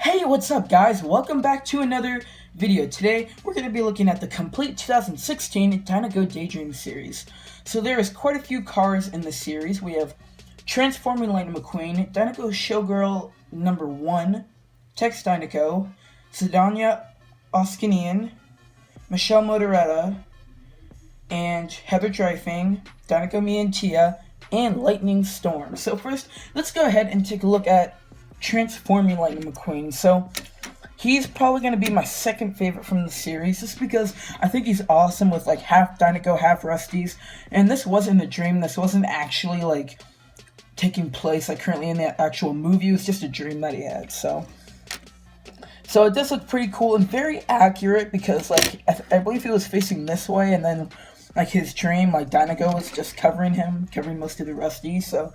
Hey, what's up guys? Welcome back to another video. Today, we're going to be looking at the complete 2016 Dinoco Daydream series. So there is quite a few cars in the series. We have Transforming Lightning McQueen, Dinoco Showgirl number 1, Tex Dinoco, Sadhana Oskinian, Michelle Motoretta, and Heather Dreyfuss, Dinoco Me and Tia, and Lightning Storm. So first, let's go ahead and take a look at Transforming Lightning McQueen. So he's probably going to be my second favorite from the series, just because I think he's awesome with like half Dinoco, half Rusties. And this wasn't a dream. This wasn't actually like taking place like currently in the actual movie. It was just a dream that he had. So it does look pretty cool and very accurate, because like I believe he was facing this way, and then like his dream, like Dinoco was just covering most of the Rusties. So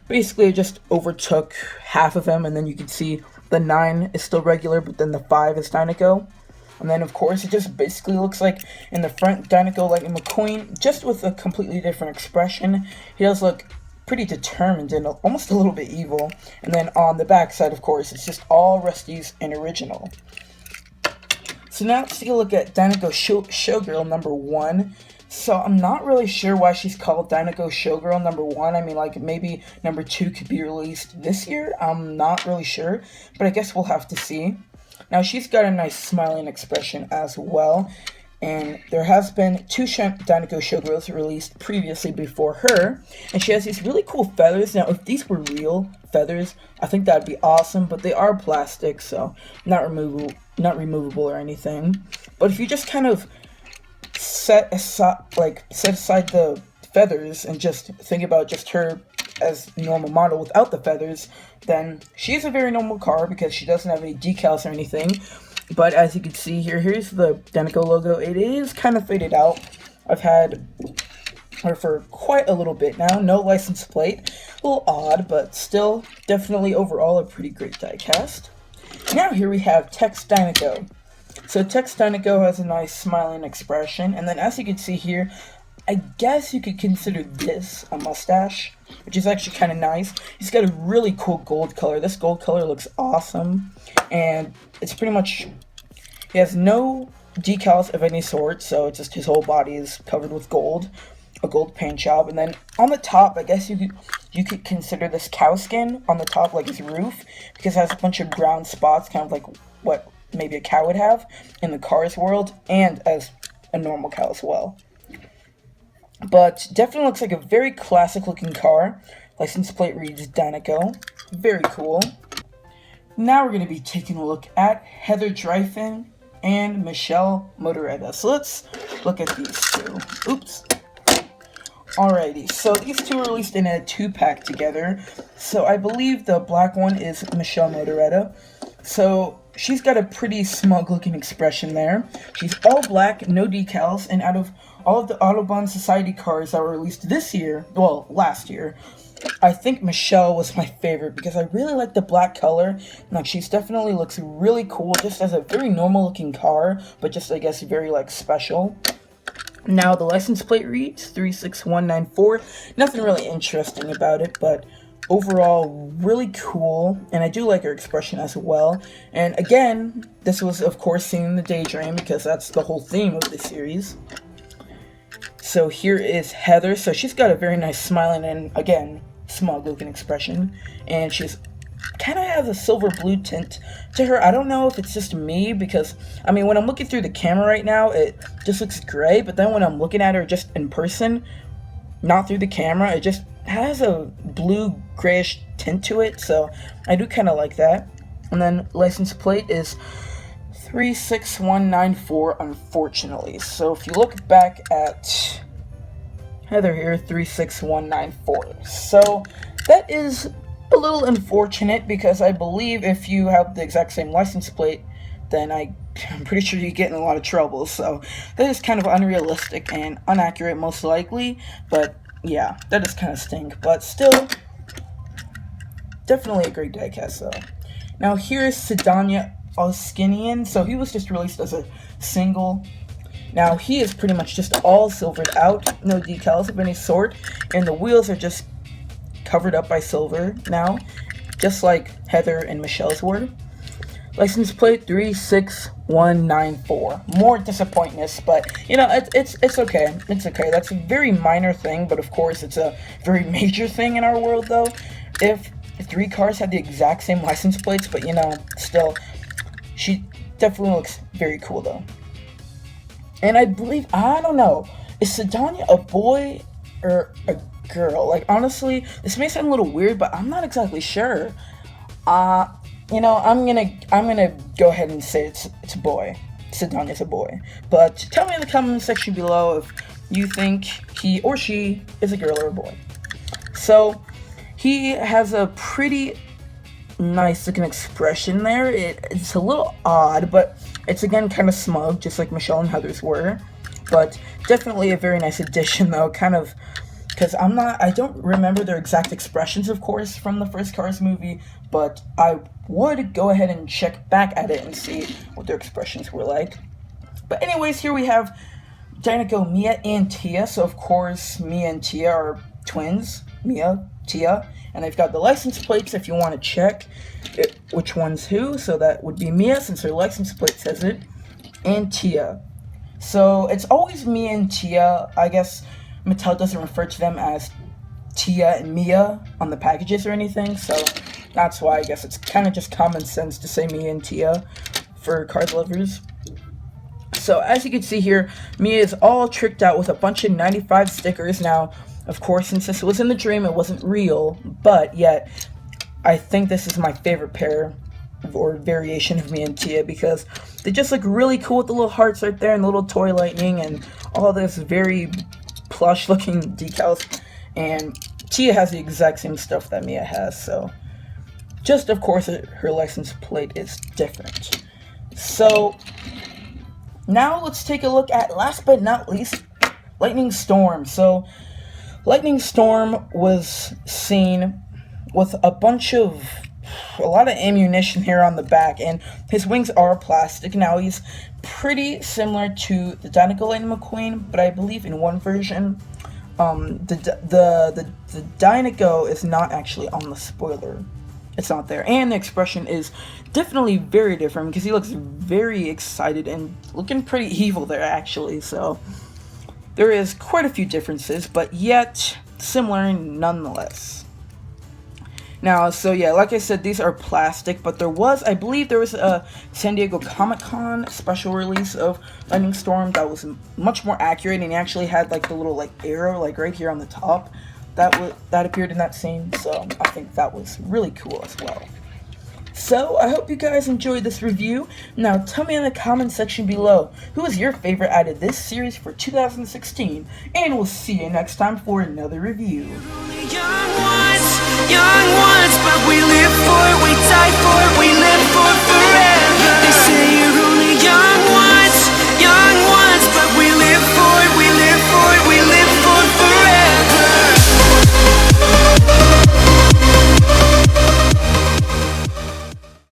basically it just overtook half of him, and then you can see the 9 is still regular, but then the 5 is Dinoco. And then of course it just basically looks like in the front Dinoco Lightning McQueen, just with a completely different expression. He does look pretty determined and almost a little bit evil. And then on the back side, of course, it's just all Rusties and original. So now let's take a look at Dinoco Showgirl number 1. So I'm not really sure why she's called Dinoco Showgirl number 1. I mean, like, maybe number 2 could be released this year. I'm not really sure, but I guess we'll have to see. Now, she's got a nice smiling expression as well. And there has been 2 Dinoco Showgirls released previously before her. And she has these really cool feathers. Now, if these were real feathers, I think that would be awesome. But they are plastic, so not removable or anything. But if you just kind of set aside the feathers and just think about just her as a normal model without the feathers, then she's a very normal car because she doesn't have any decals or anything. But as you can see here, here's the Dinoco logo. It is kind of faded out. I've had her for quite a little bit now. No license plate. A little odd, but still definitely overall a pretty great diecast. Now here we have Tex Dinoco. So Tex Dinoco has a nice smiling expression, and then as you can see here, I guess you could consider this a mustache, which is actually kind of nice. He's got a really cool gold color. This gold color looks awesome, and it's pretty much, he has no decals of any sort, so it's just his whole body is covered with gold, a gold paint job. And then on the top, I guess you could consider this cow skin on the top, like his roof, because it has a bunch of brown spots, kind of like what maybe a cow would have in the Cars world, and as a normal cow as well. But definitely looks like a very classic looking car. License plate reads Dinoco. Very cool. Now we're going to be taking a look at Heather Dreyfuss and Michelle Motoretta. So let's look at these two. Oops. Alrighty, so these two were released in a 2-pack together. So I believe the black one is Michelle Motoretta. So she's got a pretty smug looking expression there. She's all black, no decals, and out of all of the Autobahn Society cars that were released this year, well, last year, I think Michelle was my favorite because I really like the black color. Like, she's definitely looks really cool, just as a very normal looking car, but just, I guess, very, like, special. Now, the license plate reads 36194. Nothing really interesting about it, but overall, really cool, and I do like her expression as well. And again, this was, of course, seen in the Daydream, because that's the whole theme of the series. So here is Heather. So she's got a very nice smiling and, again, smug looking expression, and she's kind of has a silver blue tint to her. I don't know if it's just me, because I mean, when I'm looking through the camera right now, it just looks gray, but then when I'm looking at her just in person, not through the camera, it just has a blue grayish tint to it. So I do kind of like that. And then license plate is 36194, unfortunately. So if you look back at Heather here, 36194. So that is a little unfortunate, because I believe if you have the exact same license plate, then I'm pretty sure you get in a lot of trouble. So that is kind of unrealistic and inaccurate, most likely. But yeah, that does kind of stink. But still, definitely a great diecast though. Now here's Sadhana Oskinian. So he was just released as a single. Now he is pretty much just all silvered out, no decals of any sort, and the wheels are just covered up by silver now, just like Heather and Michelle's were. License plate 36194. More disappointness, but you know it's okay. It's okay. That's a very minor thing, but of course it's a very major thing in our world, though. If 3 cars had the exact same license plates, but you know, still, she definitely looks very cool, though. And I believe, I don't know, is Sadhana a boy or a girl? Like, honestly, this may sound a little weird, but I'm not exactly sure. You know, I'm gonna go ahead and say it's a boy. Sadhana is a boy. But tell me in the comment section below if you think he or she is a girl or a boy. So, he has a pretty nice looking expression there. It's a little odd, but it's again kind of smug, just like Michelle and Heather's were. But definitely a very nice addition, though. Kind of, because I don't remember their exact expressions, of course, from the first Cars movie, but I would go ahead and check back at it and see what their expressions were like. But anyways, here we have Dinoco, Mia, and Tia. So of course, Mia and Tia are twins. Mia, Tia, and they've got the license plates if you want to check which one's who. So that would be Mia, since her license plate says it, and Tia. So it's always Mia and Tia. I guess Mattel doesn't refer to them as Tia and Mia on the packages or anything, so that's why I guess it's kind of just common sense to say Mia and Tia for card lovers. So as you can see here, Mia is all tricked out with a bunch of 95 stickers. Now, of course, since this was in the dream, it wasn't real, but yet, I think this is my favorite pair or variation of Mia and Tia, because they just look really cool with the little hearts right there and the little toy lightning and all this very plush looking decals. And Tia has the exact same stuff that Mia has, so just of course her license plate is different. So now let's take a look at, last but not least, Lightning Storm. So Lightning Storm was seen with a lot of ammunition here on the back, and his wings are plastic. Now he's pretty similar to the Dinoco Mcqueen, but I believe in one version, the Dinoco is not actually on the spoiler. It's not there, and the expression is definitely very different because he looks very excited and looking pretty evil there, actually. So there is quite a few differences, but yet similar nonetheless. Now, so yeah, like I said, these are plastic, but I believe there was a San Diego Comic-Con special release of Lightning Storm that was much more accurate, and he actually had like the little like arrow like right here on the top that appeared in that scene. So I think that was really cool as well. So I hope you guys enjoyed this review. Now tell me in the comment section below, who is your favorite out of this series for 2016, and we'll see you next time for another review.